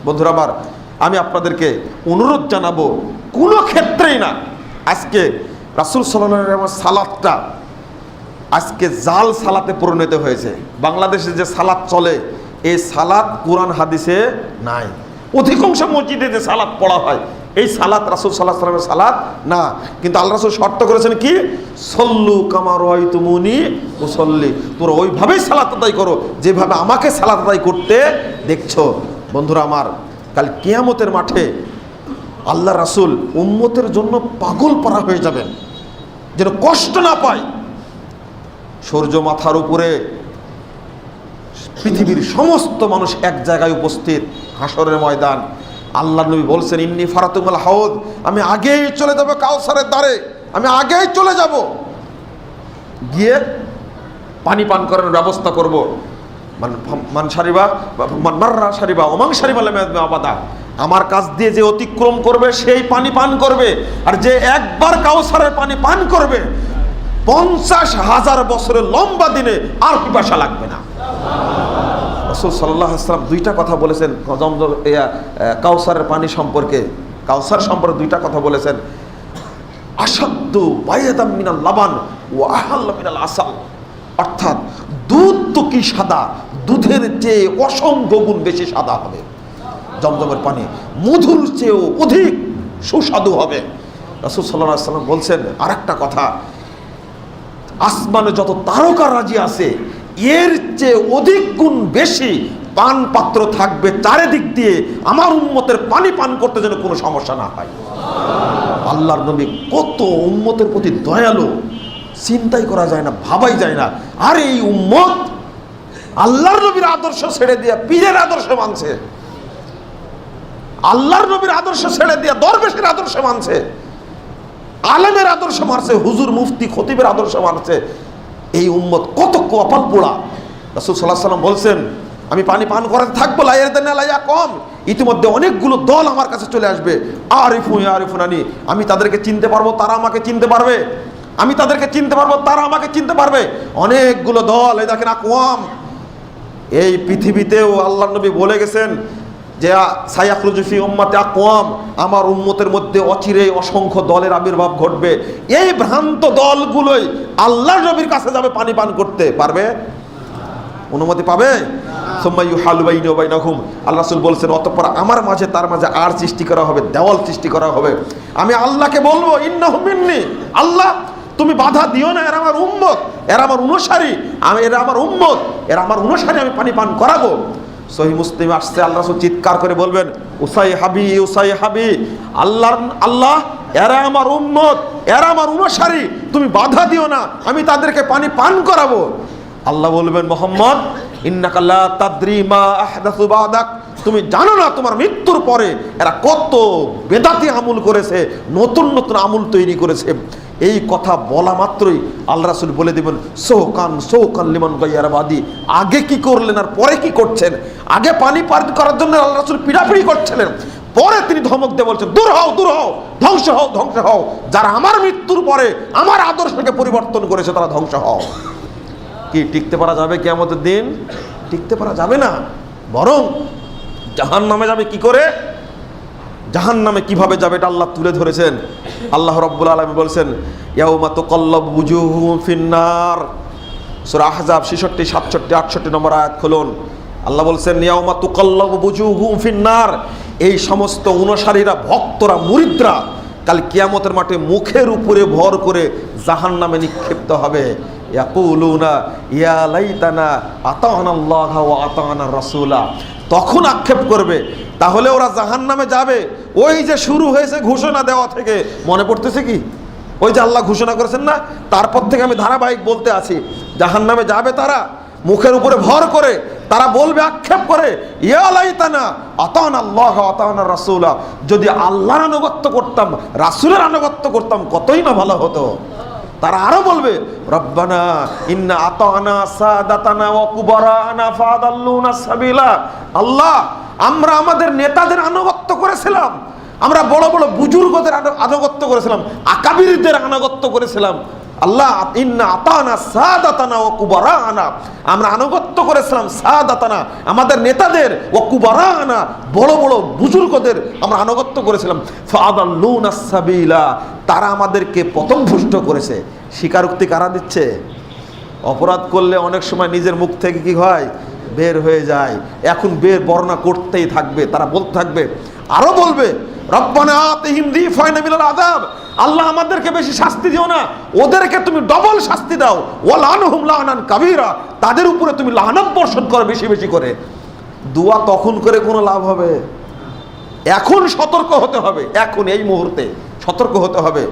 বন্ধুরা আমার, আমি আপনাদেরকে অনুরোধ জানাবো, কোনো ক্ষেত্রেই না আজকে রাসূল সাল্লাল্লাহু আলাইহি ওয়াসাল্লামের সালাতটা আজকে জাল সালাতে পরিণত হয়েছে। বাংলাদেশে যে সালাত চলে, এই সালাত কোরআন হাদিসে নাই। অধিকাংশ মসজিদে যে সালাত পড়া হয়, এই সালাত রাসূল সাল্লাল্লাহু আলাইহি ওয়াসাল্লামের সালাত না। কিন্তু আল্লাহ রাসূল শর্ত করেছেন কি, সল্লু কামা রাআইতুমুনি উসাল্লি, তোমরা ওইভাবেই সালাত আদায় করো যেভাবে আমাকে সালাত আদায় করতে দেখছো। বন্ধুরা আমার, কাল কিয়ামতের মাঠে আল্লাহ রাসূল উম্মতের জন্য পাগল পারা হয়ে যাবেন, যেন কষ্ট না পায়। সূর্য মাথার উপরে, পৃথিবীর সমস্ত মানুষ এক জায়গায় উপস্থিত, হাসরের ময়দান। আল্লাহ নবী বলছেন, ইন্নী ফারাতুল হাউদ, আমি আগেই চলে যাব কাউসারের দ্বারে, আমি আগেই চলে যাব, গিয়ে পানি পান করার ব্যবস্থা করব। মান সারিবা মান মাররা সারিবা ওমান সারিবা লাম আবাদা, আমার কাছ দিয়ে যে অতিক্রম করবে সেই পানি পান করবে, আর যে একবার কাউসারের পানি পান করবে 50,000 বছরের লম্বা দিনে আর পিপাসা লাগবে না। রাসূল সাল্লাল্লাহু আলাইহি ওয়াসাল্লাম দুইটা কথা বলেছেন কাউসারের পানি সম্পর্কে, কাউসার সম্পর্কে দুইটা কথা বলেছেন, আসাদ্দু বায়াদাম মিনাল লাবান ওয়া আহাল্লা মিনাল আসাল, অর্থাৎ দুধ তো কি সাদা, দুধের চেয়ে অসংখ্য গুণ বেশি সাদা হবে। জমজমের পানি মধুর চেয়েও অধিক সুস্বাদু হবে। রাসূল সাল্লাল্লাহু আলাইহি ওয়াসাল্লাম বলছেন আরেকটা কথা, আসমানে যত তারকা রাজি আছে এর চেয়ে অধিক গুণ বেশি পান পাত্র থাকবে চারিদিক দিয়ে, আমার উম্মতের পানি পান করতে যেন কোনো সমস্যা না হয়। আল্লাহর নবী কত উম্মতের প্রতি দয়ালু, চিন্তাই করা যায় না, ভাবাই যায় না। আর এই উম্মত আল্লাহর নবীর আদর্শ ছেড়ে দিয়ে পীরের আদর্শ মানছে, আল্লাহর নবীর আদর্শ ছেড়ে দিয়ে দরবেশের আদর্শ মানছে, আলেমের আদর্শ মানছে, হুজুর মুফতি খতিবের আদর্শ মানছে। এই উম্মত কত কপাল পোড়া। রাসূল সাল্লাল্লাহু আলাইহি ওয়াসাল্লাম বলছেন, আমি পানি পান করাতে থাকবো, লাইয়া কম, ইতিমধ্যে অনেকগুলো দল আমার কাছে চলে আসবে, আরিফুনানি, আমি তাদেরকে চিনতে পারবো, তারা আমাকে চিনতে পারবে, আমি তাদেরকে চিনতে পারবো, তারা আমাকে চিনতে পারবে। অনেকগুলো দল, এই দেখেন আকওয়াম। এই পৃথিবীতেও আল্লাহর নবী বলে গেছেন যে সায়াখরুজু ফি উম্মতি আকওয়াম, আমার উম্মতের মধ্যে অচিরে অসংখ্য দলের আবির্ভাব ঘটবে। এই ভ্রান্ত দলগুলোই আল্লাহর নবীর কাছে যাবে, পানি পান করতে পারবে, অনুমতি পাবে। সুম্মা ইউহালু বাইনা ওয়া বাইনাহুম, আল্লাহ রাসূল বলেছেন অতঃপর আমার মাঝে তার মাঝে আর সৃষ্টি করা হবে, দেওয়াল সৃষ্টি করা হবে। আমি আল্লাহকে বলবো, ইন্নাহু মিন্নি, আল্লাহ তুমি বাধা দিও না, এরা আমার উম্মত, এরা আমার অনুসারী, এরা আমার উম্মত, এরা আমার অনুসারী, আমি পানি পান করাবো। সহিহ মুসলিম আসছে, আল্লাহ রাসূল চিৎকার করে বলবেন, উসাই হাবি, আল্লাহ এরা আমার উম্মত, এরা আমার অনুসারী, তুমি বাধা দিও না, আমি তাদেরকে পানি পান করাবো। আল্লাহ বলবেন, মুহাম্মদ ইন্নাকা লা তাদরি মা আহদাসু বাদাক, তুমি জানো না তোমার মৃত্যুর পরে এরা কত বেদাতি আমল করেছে, নতুন নতুন আমল তৈরি করেছে। এই কথা বলা মাত্রই আল্লাহ রাসূল বলে দিবেন, সৌকান লিমান গায়্যারা বাদি, আগে কি করলেন আর পরে কি করছেন। আগে পানি পান করার জন্য আল্লাহ রাসূল পিড়াপিড়ি করছিলেন, পরে তিনি ধমক দিয়ে বলছেন, দূর হও, ধ্বংস হও, যারা আমার মৃত্যুর পরে আমার আদর্শকে পরিবর্তন করেছে তারা ধ্বংস হও। কি টিকতে পারা যাবে কিয়ামতের দিন? টিকতে পারা যাবে না, বরং জাহান্নামে যাবে। কি করে জাহান্নামে কিভাবে যাবে এটা আল্লাহ তুলে ধরেছেন। আল্লাহ রাব্বুল আলামিন বলছেন, ইয়াউমা তুকাল্লাবু বুজুহুম ফিন্নার, সূরা আহজাব 66, 67, 68 নম্বর আয়াত খুলুন। আল্লাহ বলছেন, ইয়াউমা তুকাল্লাবু বুজুহুম ফিন্নার, এই সমস্ত অনুসারীরা, ভক্তরা, মুরিদরা কাল কিয়ামতের মাঠে মুখের উপরে ভর করে জাহান্নামে নিক্ষিপ্ত হবে। ইয়াকুলুনা ইয়া লাইতানা আতানাল্লাহ ওয়া আতানা রাসূলা, তখন আক্ষেপ করবে, তাহলে ওরা জাহান্নামে যাবে। ওই যে শুরু হয়েছে ঘোষণা দেওয়া থেকে, মনে পড়তেছে কি? ওই যে আল্লাহ ঘোষণা করেছেন না, তারপর থেকে আমি ধারাবাহিক বলতে আছি, জাহান্নামে যাবে তারা মুখের উপরে ভর করে, তারা বলবে আক্ষেপ করে, ইয়া লাইতানা আতানাল্লাহ ওয়া আতানা রাসূলা, যদি আল্লাহর আনুগত্য করতাম, রাসূলের আনুগত্য করতাম কতই না ভালো হতো। তারা আরো বলবে, রব্বানা ইন্না আতানা সাদাতানা ওয়া কুবারানা ফাদাল্লুনা সাবিলা, আল্লাহ আমরা আমাদের নেতাদের আনুগত্য করেছিলাম, আমরা বড় বড় বুজুর্গদের আনুগত্য করেছিলাম, আকাবিরদের আনুগত্য করেছিলাম, আল্লাহ ইন্না আতানা সাদাতানা ওয়া কুবারানা, আমরা আনুগত্য করেছিলাম সাদাতানা আমাদের নেতাদের, ওয়া কুবারানা বড় বড় বুজুর্গদের আমরা আনুগত্য করেছিলাম। ফাআদাল্লুনাস সাবিলা, তারা আমাদেরকে পথভ্রষ্ট করেছে। স্বীকারোক্তি কারা দিচ্ছে? অপরাধ করলে অনেক সময় নিজের মুখ থেকে কি হয়, বের হয়ে যায়। এখন বর্ণনা করতেই থাকবে, তারা বলতে থাকবে, আরো বলবে রব্বানা আতিহিম যিফাইন মিনাল আযাব, আল্লাহ আমাদেরকে বেশি শাস্তি দিও না, ওদেরকে তুমি ডবল শাস্তি দাও। ওয়ালানহুম লানান কাবীরা, তাদের উপরে তুমি লানত বর্ষণ করো বেশি বেশি করে। দোয়া তখন করে কোনো লাভ হবে? এখন সতর্ক হতে হবে, এখন এই মুহূর্তে সতর্ক হতে হবে।